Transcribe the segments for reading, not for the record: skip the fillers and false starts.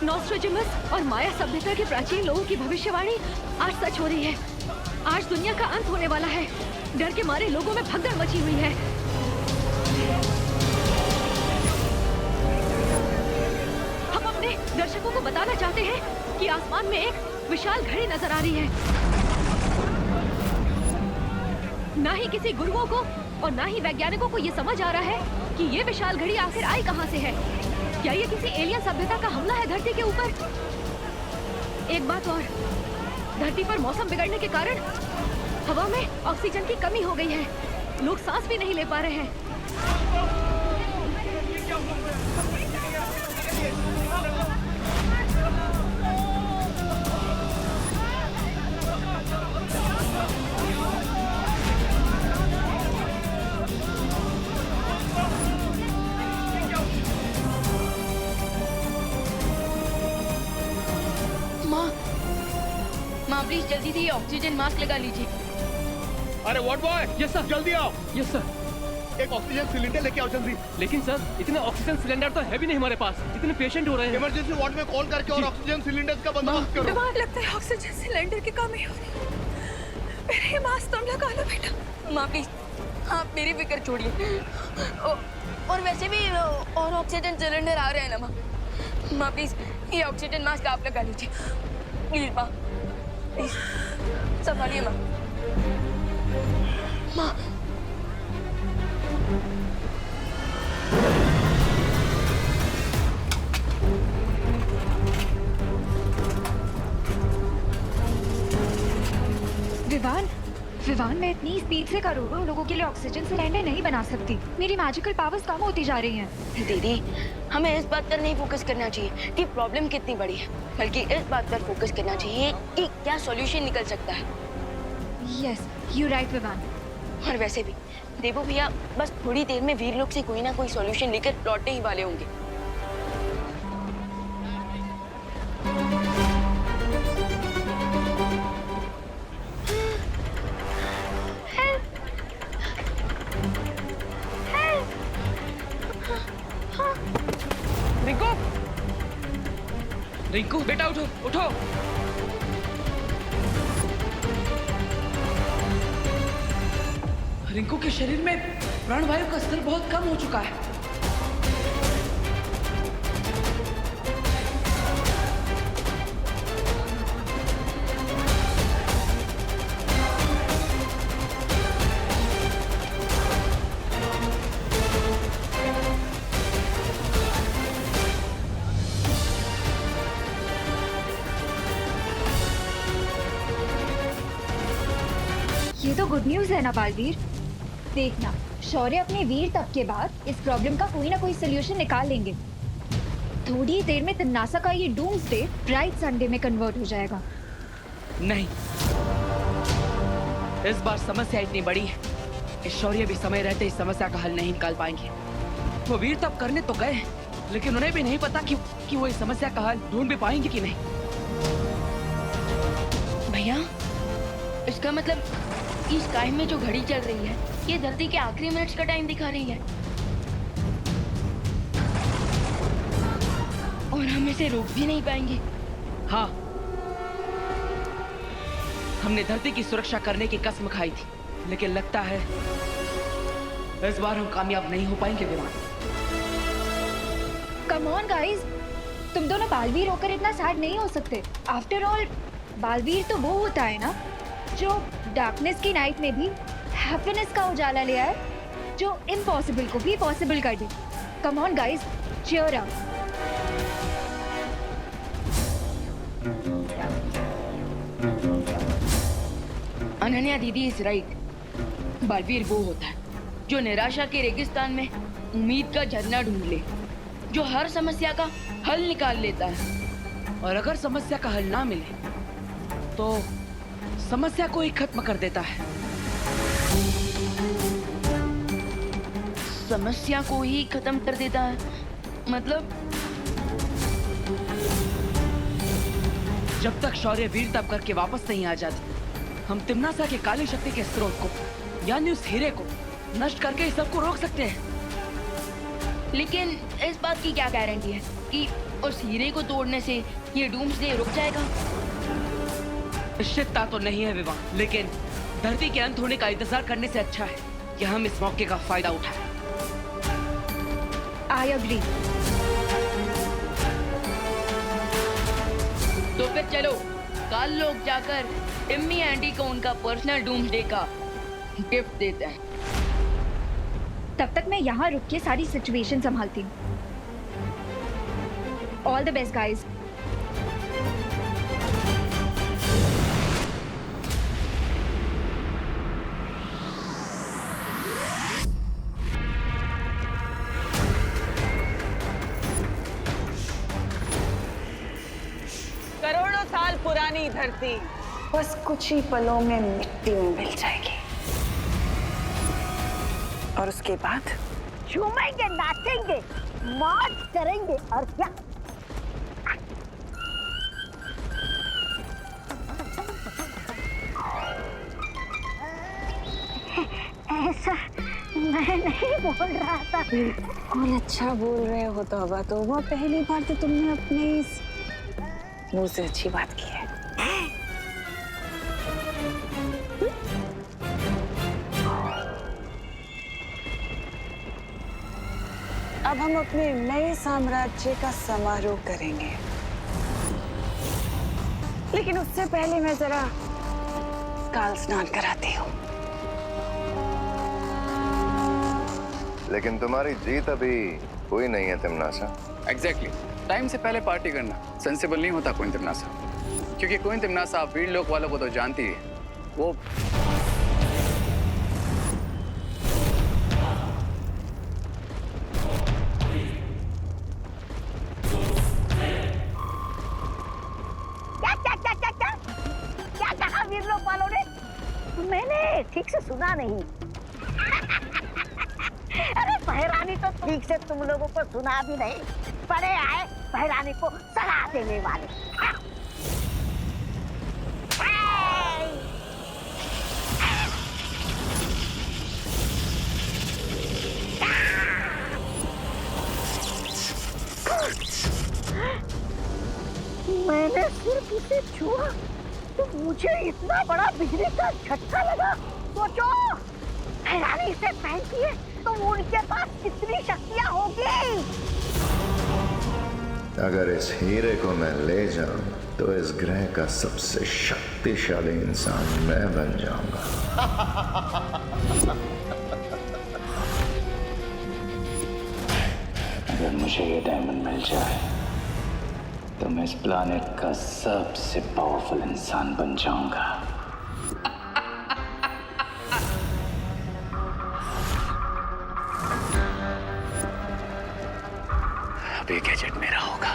नॉस्ट्रेडमस और माया सभ्यता के प्राचीन लोगों की भविष्यवाणी आज सच हो रही है। आज दुनिया का अंत होने वाला है। डर के मारे लोगों में भगदड़ मची हुई है। हम अपने दर्शकों को बताना चाहते हैं कि आसमान में एक विशाल घड़ी नजर आ रही है। ना ही किसी गुरुओं को और ना ही वैज्ञानिकों को ये समझ आ रहा है कि ये विशाल घड़ी आखिर आई कहां से है। क्या ये किसी एलियन सभ्यता का हमला है धरती के ऊपर? एक बात और, धरती पर मौसम बिगड़ने के कारण हवा में ऑक्सीजन की कमी हो गई है। लोग सांस भी नहीं ले पा रहे हैं। माँ प्लीज जल्दी से ये ऑक्सीजन मास्क लगा लीजिए। अरे व्हाट बॉय, यस सर, जल्दी आओ। Yes sir. एक ऑक्सीजन सिलेंडर लेके आओ जल्दी। लेकिन सर इतने ऑक्सीजन सिलेंडर तो है भी नहीं हमारे पास। इतने पेशेंट हो रहे हैं। इमरजेंसी वार्ड में कॉल करके और ऑक्सीजन सिलेंडर का बंदोबस्त करो। बीमार लगता है, ऑक्सीजन सिलेंडर की कमी हो रही है। मेरे ये मास्क तुम लगा लो बेटा। माँ प्लीज आप मेरी फिक्र छोड़िए। और वैसे भी और ऑक्सीजन सिलेंडर आ रहे हैं ना माँ। माँ प्लीज ये ऑक्सीजन मास्क आप लगा लीजिए प्लीज। माँ प्लीज संभालिए माँ। माँ विवान मैं इतनी स्पीड से करोड़ों लोगों के लिए ऑक्सीजन सिलेंडर नहीं बना सकती। मेरी मैजिकल पावर्स कम होती जा रही हैं। दीदी हमें इस बात पर नहीं फोकस करना चाहिए कि प्रॉब्लम कितनी बड़ी है, बल्कि इस बात पर फोकस करना चाहिए कि क्या सॉल्यूशन निकल सकता है। Yes you right Vivaan. और वैसे भी देवो भैया बस थोड़ी देर में वीर लोग से कोई ना कोई सॉल्यूशन लेकर लौटने ही वाले होंगे। रिंकू, रिंकू बेटा उठो उठो। रिंकू के शरीर में प्राणवायु का स्तर बहुत कम हो चुका है। ये तो गुड न्यूज है ना बालवीर। देखना शौर्य अपने वीर तप के बाद इस प्रॉब्लम का कोई ना कोई सोल्यूशन निकाल लेंगे। थोड़ी देर में तन्नासा का ये डूम्सडे ब्राइट संडे में कन्वर्ट हो जाएगा। नहीं, इस बार समस्या इतनी बड़ी है, इस शौर्य भी समय रहते इस समस्या का हल नहीं निकाल पाएंगे। वो वीर तप करने तो गए, लेकिन उन्हें भी नहीं पता कि वो इस समस्या का हल ढूंढ भी पाएंगे कि नहीं। भैया इसका मतलब इस स्काई में जो घड़ी चल रही है ये धरती के आखिरी मिनट्स का टाइम दिखा रही है और हम इसे रोक भी नहीं पाएंगे। हाँ, हमने धरती की सुरक्षा करने की कसम खाई थी, लेकिन लगता है इस बार हम कामयाब नहीं हो पाएंगे विमान। कम ऑन गाइस, तुम दोनों बालवीर होकर इतना सैड नहीं हो सकते। आफ्टर ऑल बालवीर तो वो होता है ना जो डार्कनेस की नाइट में भी हैप्पीनेस का उजाला ले आए, जो इम्पॉसिबल को भी पॉसिबल कर दे। Come on guys, cheer up. Ananya didi is right. Baalveer वो होता है जो निराशा के रेगिस्तान में उम्मीद का झरना ढूंढ ले, जो हर समस्या का हल निकाल लेता है और अगर समस्या का हल ना मिले तो समस्या को ही खत्म कर देता है। समस्या को ही खत्म कर देता है मतलब? जब तक शौर्य वीर तप करके वापस नहीं आ जाती, हम तिम्नासा के काली शक्ति के स्रोत को यानी उस हीरे को नष्ट करके इस सबको रोक सकते हैं। लेकिन इस बात की क्या गारंटी है कि उस हीरे को तोड़ने से ये डूम्सडे रुक जाएगा? निश्चितता तो नहीं है विवाह, लेकिन धरती के अंत होने का इंतजार करने से अच्छा है कि हम इस मौके का फायदा उठाएं। I agree. तो फिर चलो कल लोग जाकर टिम्मी आंटी को उनका पर्सनल डूम्सडे का गिफ्ट देते हैं। तब तक मैं यहाँ रुक के सारी सिचुएशन संभालती हूँ। All the best guys. करोड़ों साल पुरानी धरती बस कुछ ही पलों में मिट्टी में मिल जाएगी, और उसके बाद झूमेंगे, नाचेंगे, मौज करेंगे और क्या। ऐसा मैं नहीं बोल रहा था। और अच्छा बोल रहे हो तौबा तौबा, पहली बार तो तुमने अपने इस मुंह से अच्छी बात की है। अब हम अपने नए साम्राज्य का समारोह करेंगे, लेकिन उससे पहले मैं जरा काल स्नान कराती हूँ। लेकिन तुम्हारी जीत अभी हुई नहीं है तिमनासा। एग्जैक्टली, टाइम से पहले पार्टी करना सेंसिबल नहीं होता क्वीन तिमनासा, क्योंकि क्वीन तिमनासा आप वीर लोक वालों को तो जानती है, वो क्या कहा वीर लोग वालों ने? मैंने ठीक से सुना नहीं। अरे पहरानी तो ठीक से तुम लोगों को सुना भी नहीं, पड़े आए पहरानी को सलाह देने वाले। मैंने सिर्फ उसे छुआ तो मुझे इतना बड़ा बिजली का झटका लगा। सोचो, हैरानी से पहनती है तो उनके पास कितनी शक्तियां होगी। अगर इस हीरे को मैं ले जाऊं तो इस ग्रह का सबसे शक्तिशाली इंसान मैं बन जाऊंगा। अगर मुझे ये डायमंड मिल जाए तो मैं इस प्लैनेट का सबसे पावरफुल इंसान बन जाऊंगा। अब ये गैजेट मेरा होगा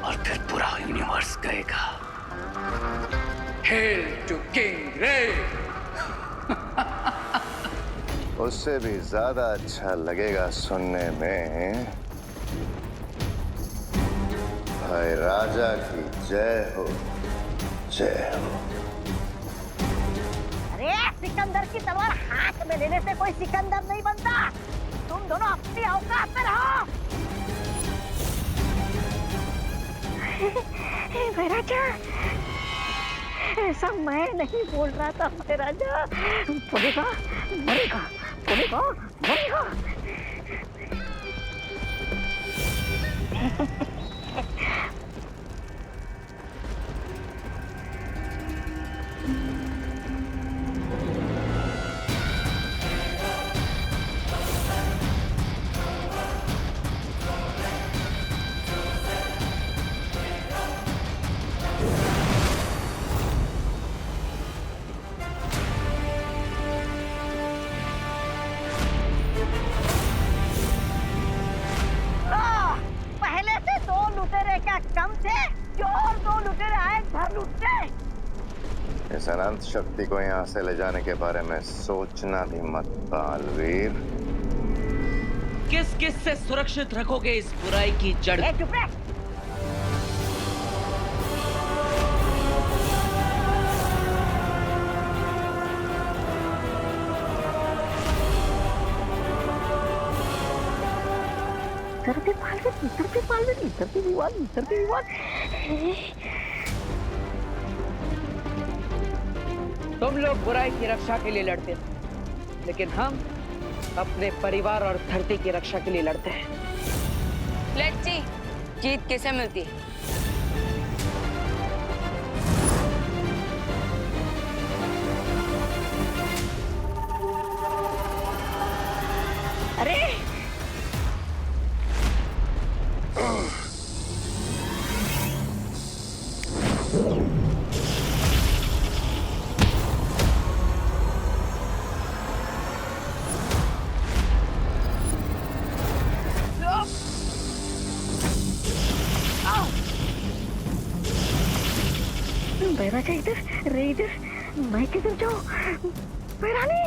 और फिर पूरा यूनिवर्स गएगा। हेल टू किंग रे। उससे भी ज्यादा अच्छा लगेगा सुनने में, भाई राजा की जय हो, जय हो। अरे सिकंदर की तलवार हाथ में लेने से कोई सिकंदर नहीं बनता। तुम दोनों अपनी औकात में रहो। महाराजा, ऐसा मैं नहीं बोल रहा था महाराजा। बोलेगा मरेगा, बोलेगा मरेगा। कम थे जो और दो लुटेरे आए घर लुटते। इस अनंत शक्ति को यहाँ से ले जाने के बारे में सोचना भी मत बालवीर। किस किस से सुरक्षित रखोगे इस बुराई की जड़? चुप रह। इधर भी पालवेन, इधर भी पालवेन, इधर भी विवाद, इधर भी विवाद। तुम लोग बुराई की रक्षा के लिए लड़ते हैं, लेकिन हम अपने परिवार और धरती की रक्षा के लिए लड़ते हैं। लेट्स सी जीत किसे मिलती है। अरे बैराजा इधर, रे इधर, मैं किधर जाऊं? बैरानी,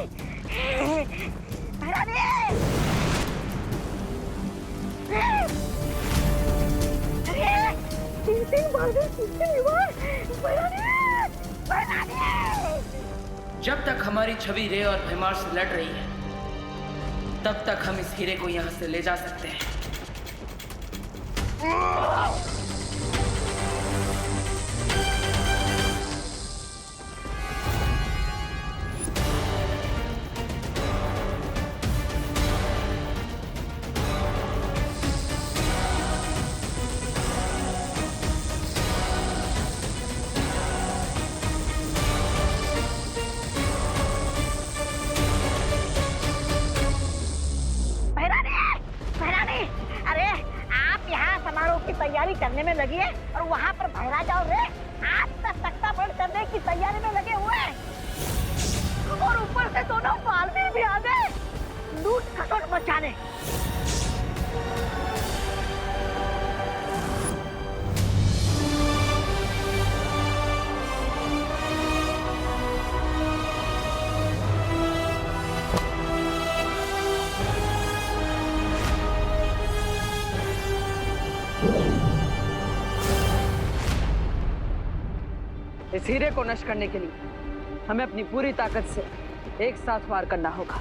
बैरानी, अरे तीन बार गए, तीन बार, बैरानी, बैरानी। जब तक हमारी छवि रे और भैमार से लड़ रही है, तब तक हम इस हीरे को यहाँ से ले जा सकते हैं। तैयारी करने में लगी है और वहाँ पर भैराजा और रे आज तक तख्ता पलट करने की तैयारी में लगे हुए हैं और ऊपर से दोनों बालवीर भी आ गए लूट खसोट मचाने। इस हीरे को नष्ट करने के लिए हमें अपनी पूरी ताकत से एक साथ वार करना होगा।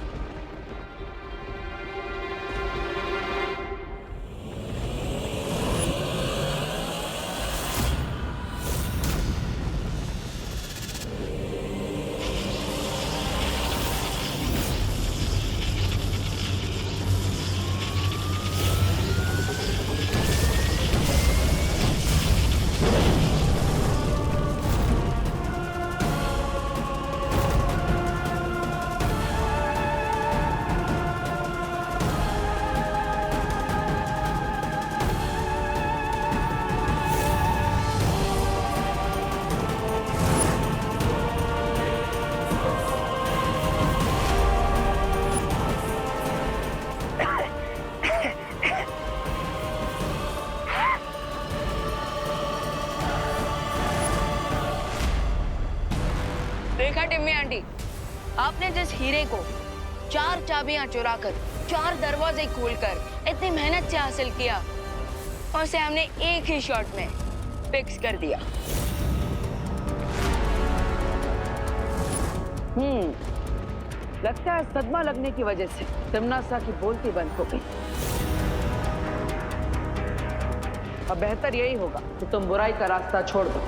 देखा टिम्मी आंटी, आपने जिस हीरे को 4 चाबियां चुराकर 4 दरवाजे खोलकर इतनी मेहनत से हासिल किया और उसे हमने एक ही शॉट में फिक्स कर दिया। लगता है सदमा लगने की वजह से तिम्नासा की बोलती बंद हो गई। अब बेहतर यही होगा कि तुम बुराई का रास्ता छोड़ दो,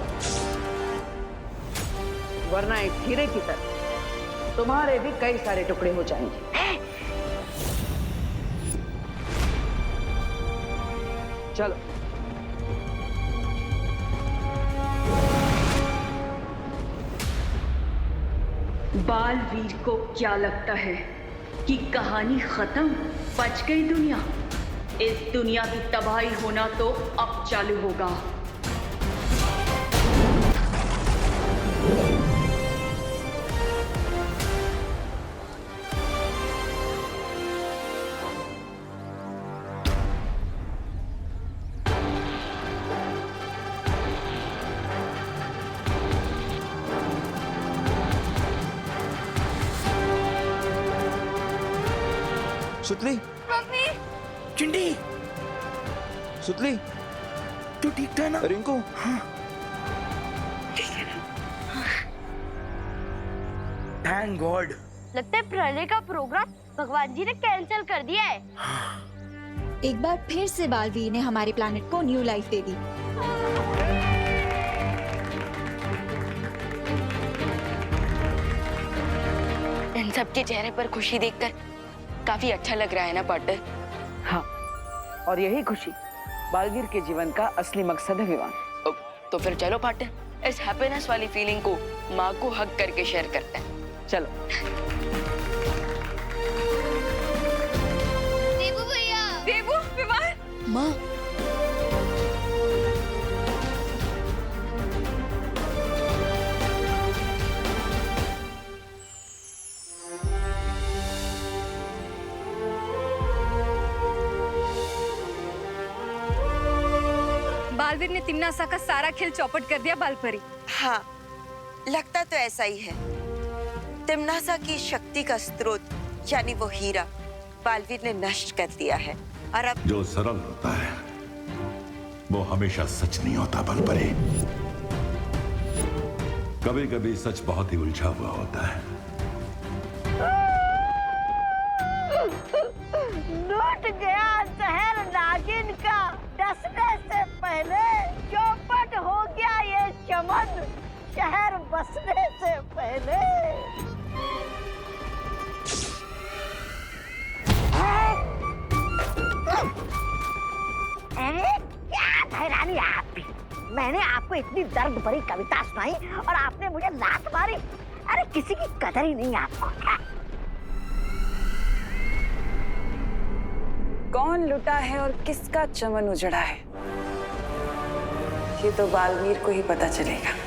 वरना इस हीरे की तरह तुम्हारे भी कई सारे टुकड़े हो जाएंगे। चलो। बालवीर को क्या लगता है कि कहानी खत्म, बच गई दुनिया? इस दुनिया की तबाही होना तो अब चालू होगा। सुतली, मम्मी, चिंटी, सुतली, तू ठीक था ना? रिंकू, हाँ। Thank God. लगता है प्रलय का प्रोग्राम भगवान जी ने कैंसिल कर दिया है। एक बार फिर से बालवीर ने हमारे प्लैनेट को न्यू लाइफ दे दी। इन सबके चेहरे पर खुशी देखकर काफी अच्छा लग रहा है ना पार्टनर? हाँ, और यही खुशी बालवीर के जीवन का असली मकसद है विवान। तो फिर चलो पार्टनर, इस हैप्पीनेस वाली फीलिंग को माँ को हग करके शेयर करते हैं। चलो। देबू भैया। देबू, विवान। माँ, बालवीर ने तिम्नासा का सारा खेल चौपट कर दिया बालपरी। हाँ, लगता तो ऐसा ही है। तिम्नासा की शक्ति का स्रोत यानी वो हीरा बालवीर ने नष्ट कर दिया है और अब जो सरल होता है वो हमेशा सच नहीं होता बलपरी। कभी कभी सच बहुत ही उलझा हुआ होता है। लूट गया शहर नागिन का, डसने से पहले चौपट हो गया ये चमन, शहर बसने से पहले। अरे क्या हैरानी है आपकी? मैंने आपको इतनी दर्द भरी कविता सुनाई और आपने मुझे लात मारी। अरे किसी की कदर ही नहीं आपको क्या? कौन लुटा है और किसका चमन उजड़ा है, ये तो बालवीर को ही पता चलेगा।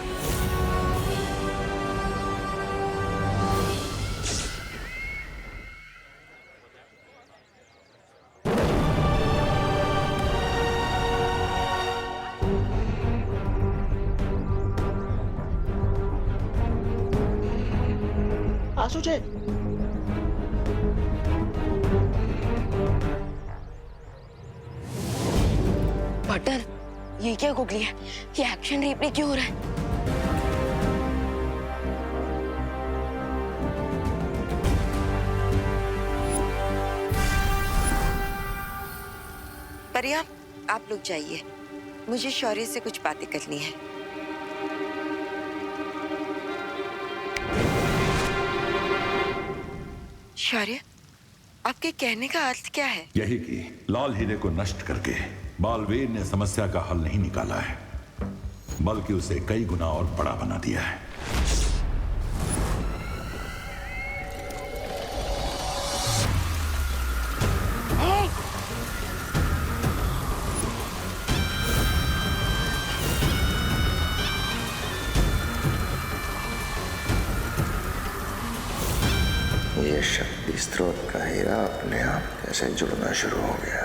आसुचे, पार्टनर, ये क्या गुगली है? ये एक्शन रिप्ले क्यों हो रहा है? परिया, आप लोग जाइए, मुझे शौर्य से कुछ बातें करनी है। शौर्य, आपके कहने का अर्थ क्या है? यही कि लाल हीरे को नष्ट करके बालवीर ने समस्या का हल नहीं निकाला है, बल्कि उसे कई गुना और बड़ा बना दिया है। ये शक्ति स्रोत का हीरा अपने आप कैसे जुड़ना शुरू हो गया।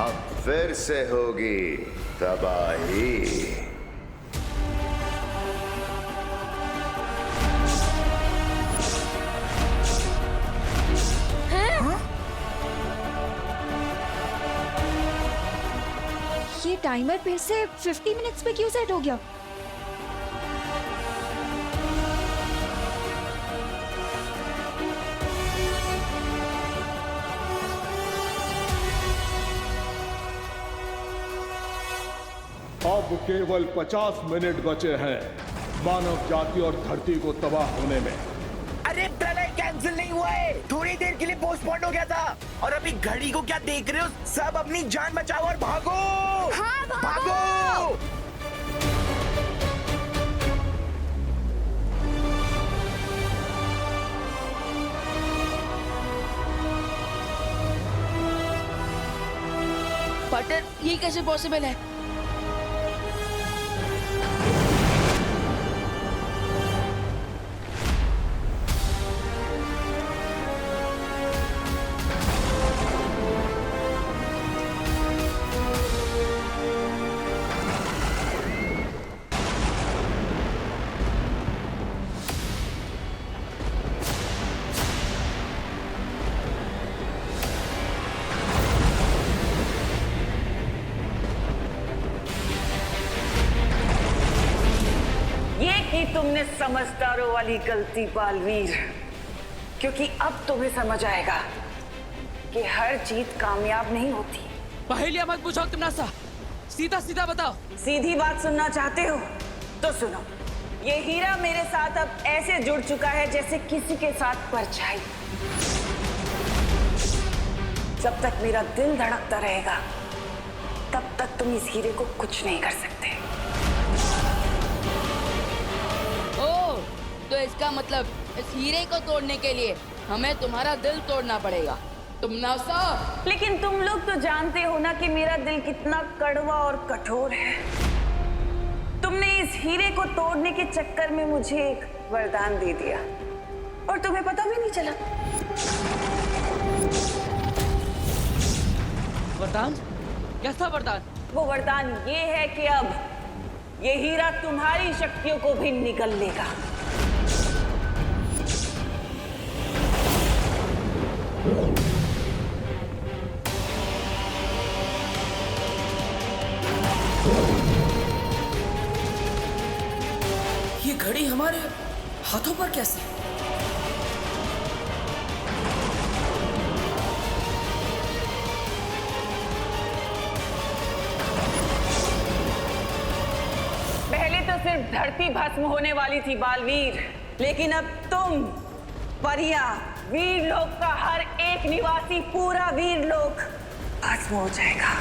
अब फिर से होगी तबाही। ये टाइमर फिर से 50 मिनट्स पे क्यों सेट हो गया? अब केवल 50 मिनट बचे हैं मानव जाति और धरती को तबाह होने में। अरे प्रलय कैंसिल नहीं हुआ है, थोड़ी देर के लिए पोस्टपोन हो गया था। और अभी घड़ी को क्या देख रहे हो? सब अपनी जान बचाओ और भागो। हाँ, भागो। पार्टनर, ये कैसे पॉसिबल है? तुमने समझदारों वाली गलती बालवीर, क्योंकि अब तुम्हें समझ आएगा कि हर जीत कामयाब नहीं होती। पहेलियां मत पूछो तिमनासा, सीधा सीधा बताओ। सीधी बात सुनना चाहते हो तो सुनो। ये हीरा मेरे साथ अब ऐसे जुड़ चुका है जैसे किसी के साथ परछाई। जब तक मेरा दिल धड़कता रहेगा तब तक तुम इस हीरे को कुछ नहीं कर सकते। ओह, तो इसका मतलब इस हीरे को तोड़ने के लिए हमें तुम्हारा दिल तोड़ना पड़ेगा। तिमनासा, लेकिन तुम लोग तो जानते हो ना कि मेरा दिल कितना कड़वा और कठोर है। तुमने इस हीरे को तोड़ने के चक्कर में मुझे एक वरदान दे दिया और तुम्हें पता भी नहीं चला। वरदान? कैसा वरदान? वो वरदान ये है कि अब ये हीरा तुम्हारी शक्तियों को भी निगल लेगा। ये घड़ी हमारे हाथों पर कैसे? पहले तो सिर्फ धरती भस्म होने वाली थी बालवीर, लेकिन अब तुम, परियां, वीर लोक का हर एक निवासी, पूरा वीर लोक भस्म हो जाएगा।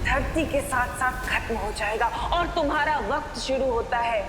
धरती के साथ साथ खत्म हो जाएगा और तुम्हारा वक्त शुरू होता है